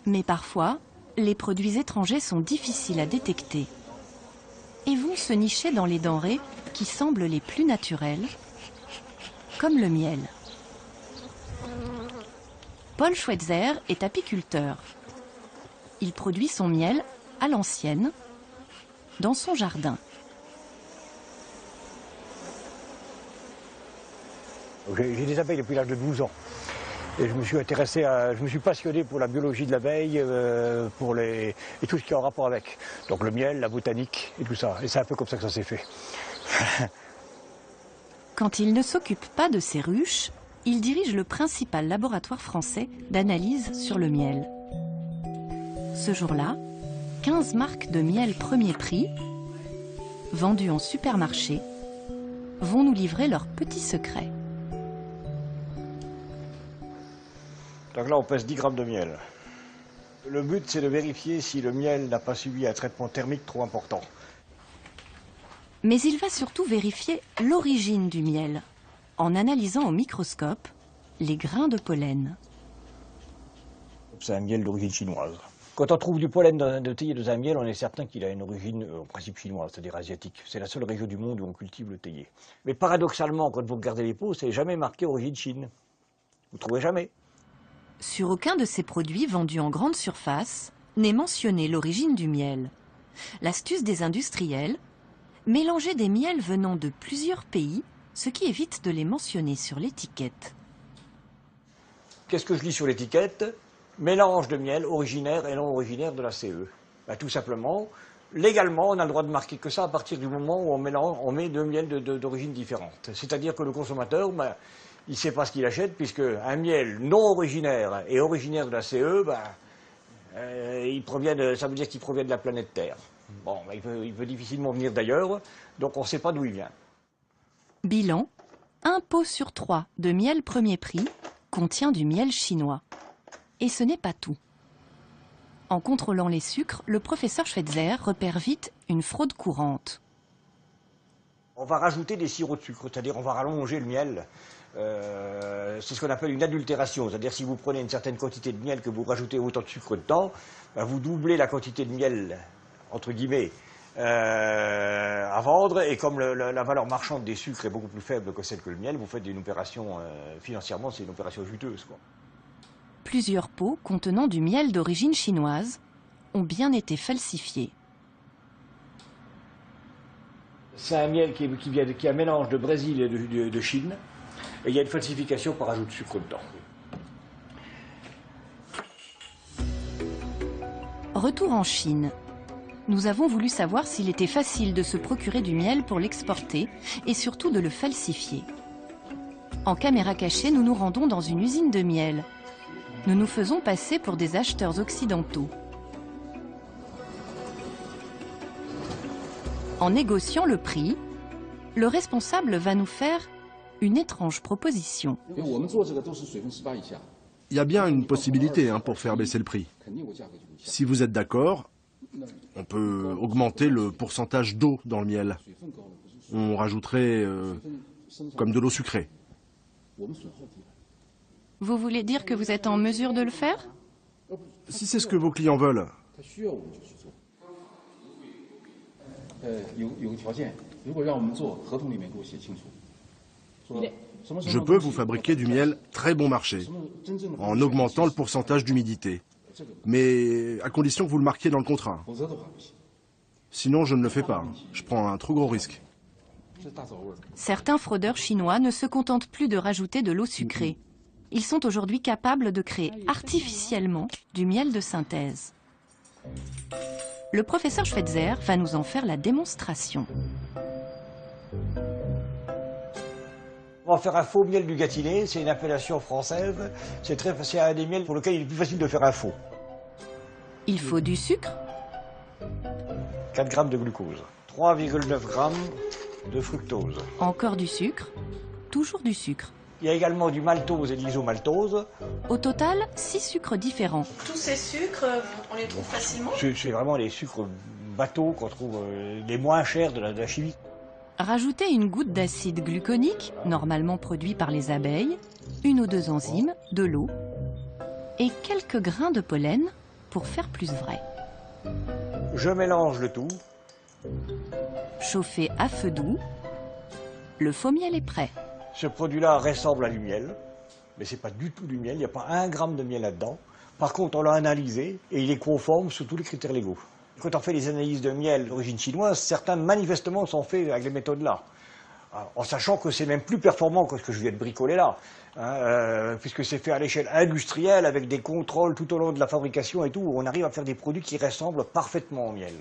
Mais parfois, les produits étrangers sont difficiles à détecter et vont se nicher dans les denrées qui semblent les plus naturelles, comme le miel. Paul Schweitzer est apiculteur. Il produit son miel à l'ancienne, dans son jardin. J'ai des abeilles depuis l'âge de 12 ans. Et je me suis passionné pour la biologie de l'abeille, et tout ce qui est en rapport avec. Donc le miel, la botanique et tout ça. Et c'est un peu comme ça que ça s'est fait. Quand il ne s'occupe pas de ses ruches, il dirige le principal laboratoire français d'analyse sur le miel. Ce jour-là, 15 marques de miel premier prix, vendues en supermarché, vont nous livrer leurs petits secrets. Donc là, on pèse 10 grammes de miel. Le but, c'est de vérifier si le miel n'a pas subi un traitement thermique trop important. Mais il va surtout vérifier l'origine du miel, en analysant au microscope les grains de pollen. C'est un miel d'origine chinoise. Quand on trouve du pollen théier dans un miel, on est certain qu'il a une origine en principe chinoise, c'est-à-dire asiatique. C'est la seule région du monde où on cultive le théier. Mais paradoxalement, quand vous regardez les pots, c'est jamais marqué origine Chine. Vous ne trouvez jamais. Sur aucun de ces produits vendus en grande surface n'est mentionnée l'origine du miel. L'astuce des industriels, mélanger des miels venant de plusieurs pays, ce qui évite de les mentionner sur l'étiquette. Qu'est-ce que je lis sur l'étiquette? Mélange de miel originaire et non originaire de la CE. Ben, tout simplement, légalement, on a le droit de marquer que ça à partir du moment où on met deux miels d'origine différente. C'est-à-dire que le consommateur, ben, il ne sait pas ce qu'il achète, puisque un miel non originaire et originaire de la CE, ben, ça veut dire qu'il provient de la planète Terre. Bon, ben, il peut difficilement venir d'ailleurs, donc on ne sait pas d'où il vient. Bilan, 1 pot sur 3 de miel premier prix contient du miel chinois. Et ce n'est pas tout. En contrôlant les sucres, le professeur Schweitzer repère vite une fraude courante. On va rajouter des sirops de sucre, c'est-à-dire on va rallonger le miel. C'est ce qu'on appelle une adultération, c'est-à-dire si vous prenez une certaine quantité de miel que vous rajoutez autant de sucre dedans, ben vous doublez la quantité de miel, entre guillemets, à vendre, et comme la valeur marchande des sucres est beaucoup plus faible que celle que le miel, vous faites une opération, financièrement c'est une opération juteuse, quoi. Plusieurs pots contenant du miel d'origine chinoise ont bien été falsifiés. C'est un miel qui est un mélange de Brésil et de Chine. Et il y a une falsification par ajout de sucre dedans. Retour en Chine. Nous avons voulu savoir s'il était facile de se procurer du miel pour l'exporter et surtout de le falsifier. En caméra cachée, nous nous rendons dans une usine de miel. Nous nous faisons passer pour des acheteurs occidentaux. En négociant le prix, le responsable va nous faire une étrange proposition. Il y a bien une possibilité pour faire baisser le prix. Si vous êtes d'accord, on peut augmenter le pourcentage d'eau dans le miel. On rajouterait comme de l'eau sucrée. Vous voulez dire que vous êtes en mesure de le faire? Si c'est ce que vos clients veulent. Je peux vous fabriquer du miel très bon marché, en augmentant le pourcentage d'humidité. Mais à condition que vous le marquiez dans le contrat. Sinon, je ne le fais pas. Je prends un trop gros risque. Certains fraudeurs chinois ne se contentent plus de rajouter de l'eau sucrée. Ils sont aujourd'hui capables de créer artificiellement du miel de synthèse. Le professeur Schweitzer va nous en faire la démonstration. On va faire un faux miel du Gâtinais, c'est une appellation française. C'est un des miels pour lequel il est plus facile de faire un faux. Il faut du sucre, 4 grammes de glucose, 3,9 grammes de fructose. encore du sucre, toujours du sucre. Il y a également du maltose et de l'isomaltose. Au total, 6 sucres différents. Tous ces sucres, on les trouve facilement? C'est vraiment les sucres bateaux qu'on trouve les moins chers de la chimie. Rajoutez une goutte d'acide gluconique, normalement produit par les abeilles, 1 ou 2 enzymes, de l'eau et quelques grains de pollen pour faire plus vrai. Je mélange le tout. Chauffé à feu doux, le faux miel est prêt. Ce produit-là ressemble à du miel, mais ce n'est pas du tout du miel, il n'y a pas 1 gramme de miel là-dedans. Par contre, on l'a analysé et il est conforme sous tous les critères légaux. Quand on fait des analyses de miel d'origine chinoise, certains manifestement sont faits avec les méthodes-là. En sachant que c'est même plus performant que ce que je viens de bricoler là, hein, puisque c'est fait à l'échelle industrielle avec des contrôles tout au long de la fabrication et tout, on arrive à faire des produits qui ressemblent parfaitement au miel.